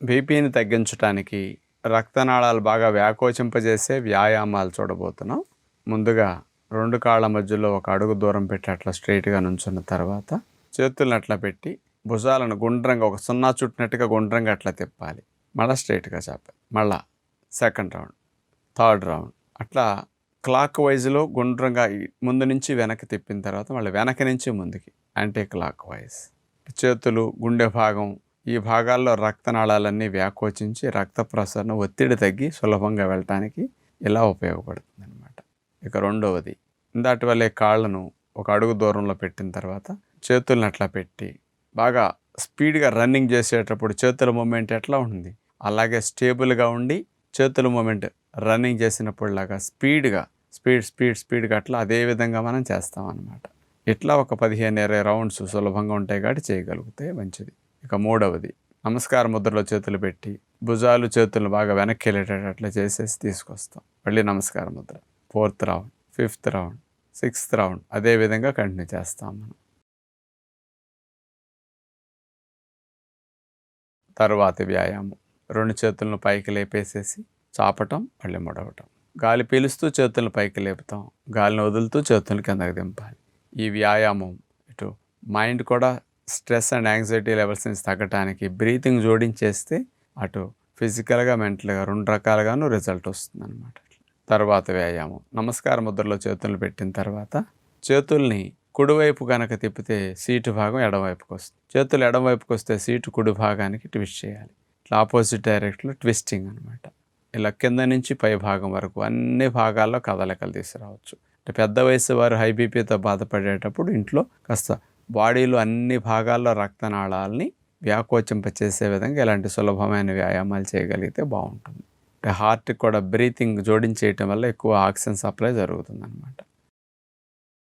బీపీని తగ్గించడానికి రక్తనాళాలు బాగా వ్యాకోచింపజేసే వ్యాయామాలు చూడబోతున్నాం. ముందుగా 2 కాళ్ళ మధ్యలో ఒక అడుగు దూరం పెట్టి అట్లా స్ట్రైట్గా నుంచున్న తర్వాత చేతులను అట్లా పెట్టి భుజాలను గుండ్రంగా ఒక సున్నా చుట్టినట్టుగా గుండ్రంగా అట్లా తిప్పాలి. మళ్ళీ స్ట్రైట్గా చెప్పాలి. మళ్ళా సెకండ్ రౌండ్, థర్డ్ రౌండ్ అట్లా క్లాక్ వైజ్లో గుండ్రంగా ముందు నుంచి వెనక్కి తిప్పిన తర్వాత మళ్ళీ వెనక నుంచి ముందుకి యాంటీ క్లాక్ వైజ్. చేతులు, గుండె భాగం ఈ భాగాల్లో రక్తనాళాలన్నీ వ్యాకోచించి రక్త ప్రసరణ ఒత్తిడి తగ్గి సులభంగా వెళ్ళటానికి ఇలా ఉపయోగపడుతుంది అన్నమాట. ఇక రెండవది, ఇందాటి వల్లే కాళ్ళను ఒక అడుగు దూరంలో పెట్టిన తర్వాత చేతులను అట్లా పెట్టి బాగా స్పీడ్గా రన్నింగ్ చేసేటప్పుడు చేతుల మూమెంట్ ఎట్లా ఉంటుంది అలాగే స్టేబుల్గా ఉండి చేతుల మూమెంట్ రన్నింగ్ చేసినప్పుడు లాగా స్పీడ్గా అట్లా అదే విధంగా మనం చేస్తాం అన్నమాట. ఇట్లా ఒక 15-20 రౌండ్స్ సులభంగా ఉంటాయి కాబట్టి చేయగలిగితే మంచిది. ఇక మూడవది, నమస్కార ముద్రలో చేతులు పెట్టి భుజాలు చేతులను బాగా వెనక్కి వెళ్ళేటట్టు అట్లా చేసేసి తీసుకొస్తాం. మళ్ళీ నమస్కార Mudra. 4th round, 5th round, 6th round అదే విధంగా కంటిన్యూ చేస్తాం మనం. తరువాతి వ్యాయామం, 2 చేతులను పైకి లేపేసేసి చాపటం, మళ్ళీ ముడవటం. గాలి పీలుస్తూ చేతులను పైకి లేపుతాం, గాలిని వదులుతూ చేతులను కిందకి దింపాలి. ఈ వ్యాయామం ఇటు మైండ్ కూడా స్ట్రెస్ అండ్ యాంగ్జైటీ లెవెల్స్ నుంచి తగ్గటానికి బ్రీతింగ్ జోడించేస్తే అటు ఫిజికల్గా మెంటల్గా 2 రకాలుగాను రిజల్ట్ వస్తుంది అన్నమాట. తర్వాత వ్యాయామం, నమస్కార ముద్రలో చేతులను పెట్టిన తర్వాత చేతుల్ని కుడివైపు కనుక తిప్పితే సీటు భాగం ఎడమవైపుకి వస్తుంది. చేతులు ఎడమవైపుకి వస్తే సీటు కుడి భాగానికి ట్విస్ట్ చేయాలి. ఇట్లా ఆపోజిట్ డైరెక్షన్లో ట్విస్టింగ్ అనమాట. ఇలా కింద నుంచి పై భాగం వరకు అన్ని భాగాల్లో కదలికలు తీసుకురావచ్చు. అంటే పెద్ద వయసు వారు హై బీపీతో బాధపడేటప్పుడు ఇంట్లో కాస్త బాడీలో అన్ని భాగాల్లో రక్తనాళాలని వ్యాకోచింపచేసే విధంగా ఇలాంటి సులభమైన వ్యాయామాలు చేయగలిగితే బాగుంటుంది. అంటే హార్ట్కి కూడా బ్రీతింగ్ జోడించేయటం వల్ల ఎక్కువ ఆక్సిజన్ సప్లై జరుగుతుంది అన్నమాట.